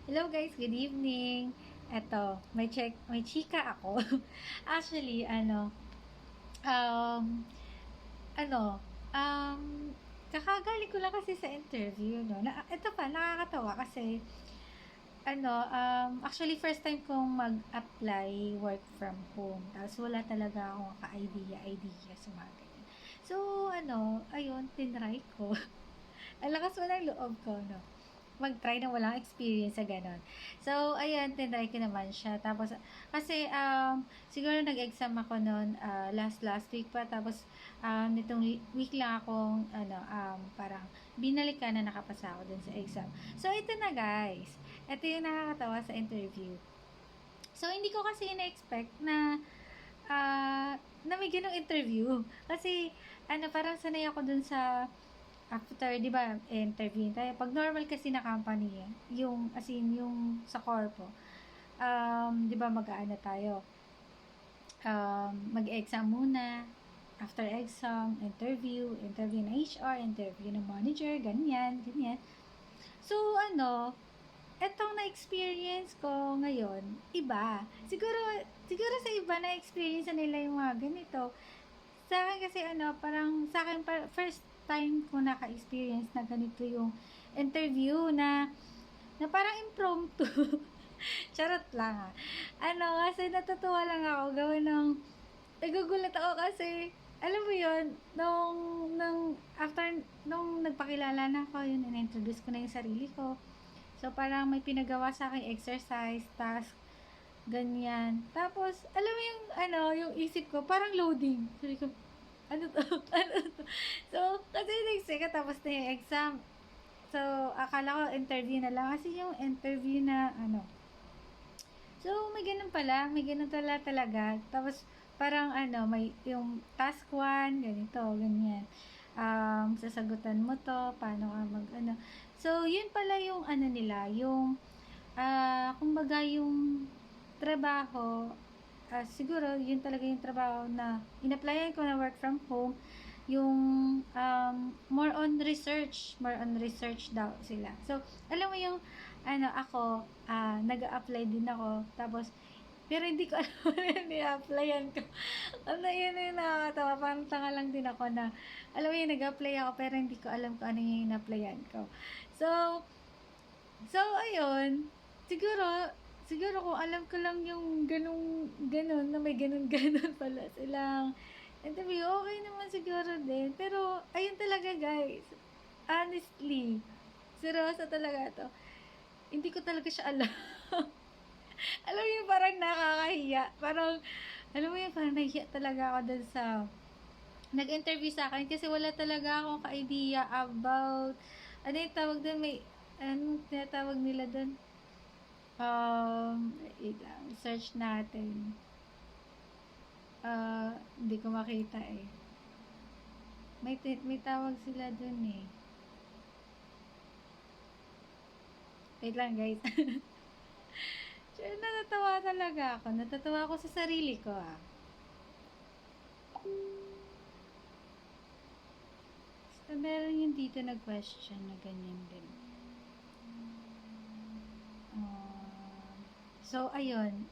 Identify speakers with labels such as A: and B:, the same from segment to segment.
A: Hello guys, good evening. Eto, may chika ako. Actually, um, ano, um, kakagaling ko lang kasi sa interview, no. Ito pa, nakakatawa kasi, actually first time kong mag-apply work from home. Tapos wala talaga akong ka-idea sa mga ganyan. So, ayun, tinry ko. Ang lakas mo ng loob ko, no, mag-try ng walang experience sa gano'n. So, ayun, tinry ko naman siya. Tapos, kasi, siguro nag-exam ako noon last week pa. Tapos, nitong week lang akong, parang binalikan na nakapasa ako dun sa exam. So, ito na guys. Ito yung nakakatawa sa interview. So, hindi ko kasi na-expect na may ganong interview. Kasi, parang sanay ako dun sa after, di ba, interview tayo. Pag normal kasi na company, yung, as in, yung sa corpo, di ba, mag-aano tayo, mag-exam muna, after exam, interview ng HR, interview ng manager, ganyan. So, etong na-experience ko ngayon, iba. Siguro sa iba na-experience nila yung mga ganito. Sa akin kasi parang sa akin first time ko naka-experience na ganito yung interview na parang impromptu. Charot lang. Kasi natutuwa lang ako gawa ng nagugulat ako kasi alam mo yun, nung nagpakilala na ako, yun, in-introduce ko na yung sarili ko. So, parang may pinagawa sa akin exercise, task, ganyan. Tapos, alam mo yung, yung isip ko, parang loading. Sabi ko, ano to? Ano to? So, kasi next week, tapos na yung exam. So, akala ko interview na lang. Kasi yung interview na, So, may ganun pala. May ganun talaga. Tapos, parang, may yung task 1, ganito, ganyan. Sasagutan mo to, paano ka So, yun pala yung, nila, yung, kumbaga yung trabaho, siguro yun talaga yung trabaho na in-applyan ko na work from home, yung more on research daw sila. So, alam mo yung ako, nag-a-apply din ako, tapos pero hindi ko alam ano yung ni-applyan ko. Yun yung nakakatawa, parang tanga lang din ako na, alam mo yung nag-apply ako, pero hindi ko alam kung ano yung in-applyan ko. So, ayun, siguro kung alam ko lang yung ganun, na may ganun pala silang interview, okay naman siguro din. Pero, ayun talaga guys, honestly, seryoso talaga to. Hindi ko talaga siya alam. Alam mo yung parang nakakahiya. Parang, alam mo yung parang nahiya talaga ako dun sa nag-interview sa akin kasi wala talaga akong ka-idea about, ano yung tawag dun, anong tinatawag nila dun? Wait lang, search natin. Hindi ko makita eh. May tawag sila dun eh. Wait lang guys. Sure, natatawa talaga ako. Natatawa ako sa sarili ko So, meron yung dito na question na ganyan din. So, ayun.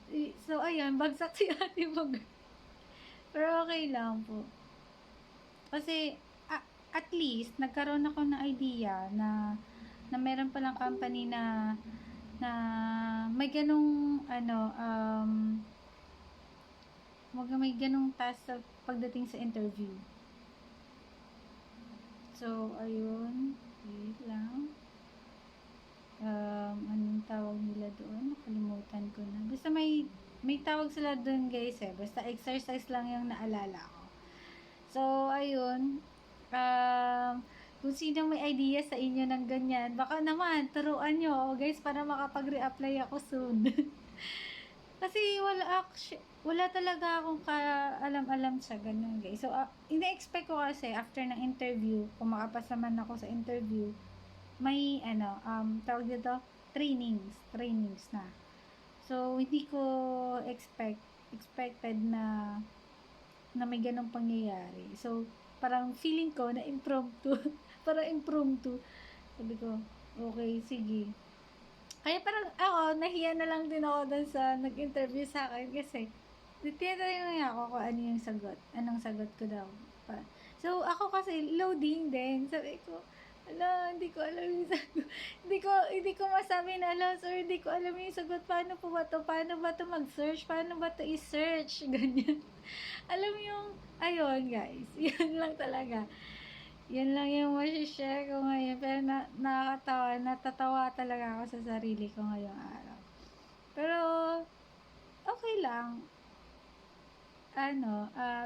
A: Bagsak si ate mag. Pero okay lang po. Kasi, at least, nagkaroon ako ng idea na meron palang company na may ganung may ganung task sa pagdating sa interview. So, ayun. Wait lang. Anong tawag nila doon? Nakalimutan ko na. Basta may tawag sila doon guys eh. Basta exercise lang yung naalala ko. So, ayun. Kung sino may idea sa inyo ng ganyan, baka naman, turuan nyo, guys, para makapag-reapply ako soon. Kasi wala talaga akong kaalam-alam sa ganun, guys. So, ina-expect ko kasi after ng interview, kung makapasa man ako sa interview, may, tawag dito, trainings na. So, hindi ko expected na may ganong pangyayari. So, parang feeling ko na impromptu. Parang impromptu. Sabi ko, okay, sige. Kaya parang ako, nahiya na lang din ako dun sa nag-interview sa akin kasi tinatanong niya ako kung ano yung sagot. Anong sagot ko daw. So, ako kasi loading din. Sabi ko, ala, hindi ko alam yung sagot. hindi ko masabi na, ala, sir, hindi ko alam yung sagot. Paano po ba to? Paano ba to mag-search? Paano ba to i-search? Ganyan. Alam yung, ayun, guys. Yan lang talaga. Yan lang yung share ko ngayon. Pero nakakatawa, natatawa talaga ako sa sarili ko ngayong araw. Pero, okay lang.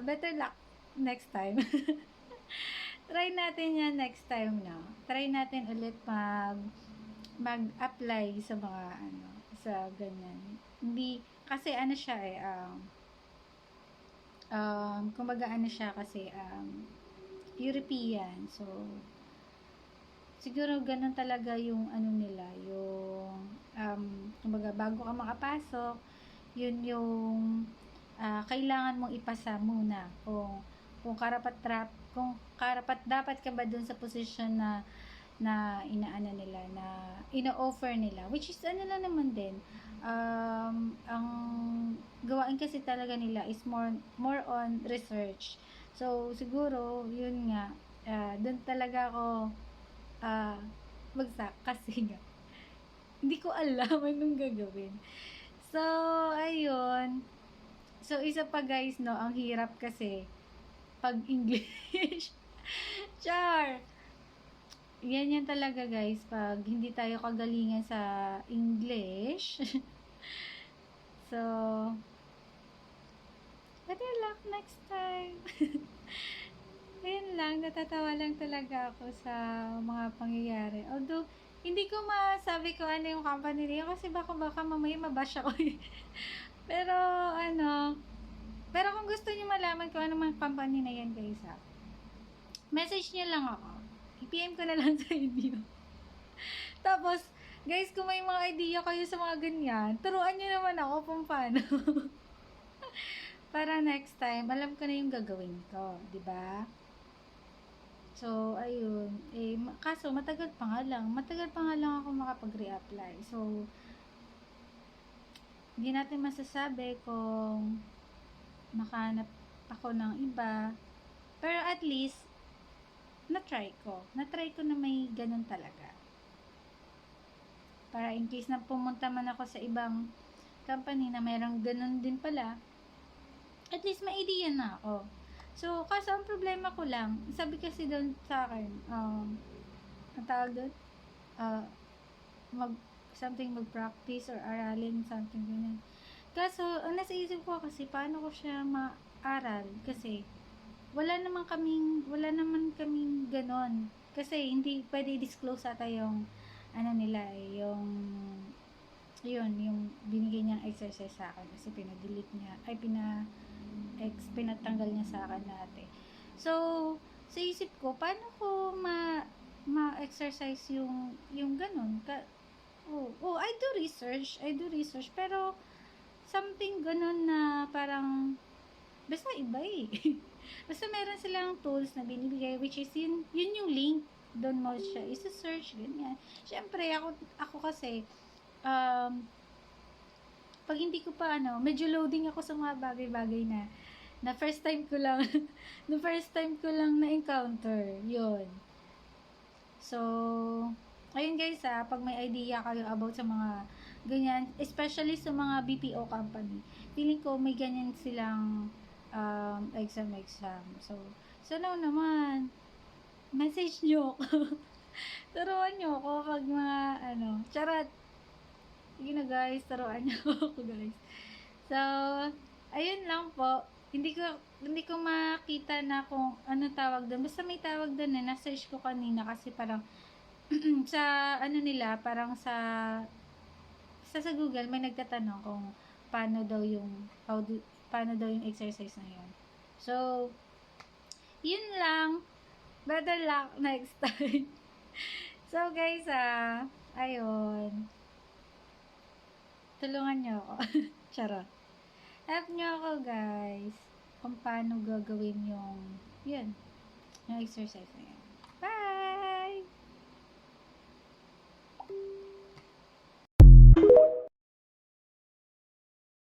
A: Better luck next time. Try natin yan next time, no? Try natin ulit mag-apply sa mga, sa ganyan. Hindi, kasi siya kumbaga siya kasi, European. So, siguro ganun talaga yung nila, yung kumbaga bago ka makapasok, yun yung kailangan mong ipasa muna kung karapat dapat ka ba dun sa position na nila na ino-offer nila, which is lang naman din, ang gawain kasi talaga nila is more on research. So siguro yun nga, dun talaga ako bagsak kasi nga hindi ko alam anong gagawin. So ayun. So, isa pa guys, no, ang hirap kasi pag English. Char! Yan talaga guys, pag hindi tayo kagalingan sa English. So, better luck next time. Ayun lang, natatawa lang talaga ako sa mga pangyayari. Although, hindi ko masabi kung ano yung company nila kasi baka mamaya mabash ako. Pero, pero kung gusto niyo malaman kung ano mga company na yan, guys, message niyo lang ako. I-PM ko na lang sa inyo. Tapos, guys, kung may mga idea kayo sa mga ganyan, turuan niyo naman ako kung paano. Para next time, alam ko na yung gagawin ko. 'Di ba? So, ayun. Kaso, matagal pa nga lang ako makapag-reapply. So, hindi natin masasabi kung makahanap ako ng iba. Pero at least, na-try ko na may ganun talaga. Para in case na pumunta man ako sa ibang company na mayroong ganun din pala, at least may idea na ako. So, kaso ang problema ko lang, sabi kasi doon sa akin, ang tawag doon, mag-practice or aralin, something ganyan. Kaso, ang nasa isip ko kasi, paano ko siya maaral? Kasi, wala naman kaming ganon. Kasi, hindi pwede disclose ata yung, nila, yung binigay niyang exercise sa akin. Kasi, pinatanggal niya sa akin dati. So, sa isip ko, paano ko ma-exercise yung ganon? I do research, pero something ganun na parang basta iba eh. Basta meron silang tools na binibigay, which is yun yung link, doon mo siya isa-search, ganyan. Syempre, ako kasi pag hindi ko pa medyo loading ako sa mga bagay-bagay na first time ko lang na encounter yun. So, ayun guys pag may idea kayo about sa mga ganyan, especially sa mga BPO company, feeling ko may ganyan silang exam. So now naman, message nyo ako. Turuan nyo ako pag mga charot. Sige na guys, turuan nyo ako guys. So, ayun lang po. Hindi ko makita na kung ano tawag doon. Basta may tawag doon na-search ko kanina kasi parang sa nila, parang sa Google may nagtatanong kung paano daw yung exercise na yun. So, yun lang. Better luck next time. So, guys, ayun. Tulungan nyo ako. Charot. Help nyo ako, guys. Kung paano gagawin yung exercise na yun.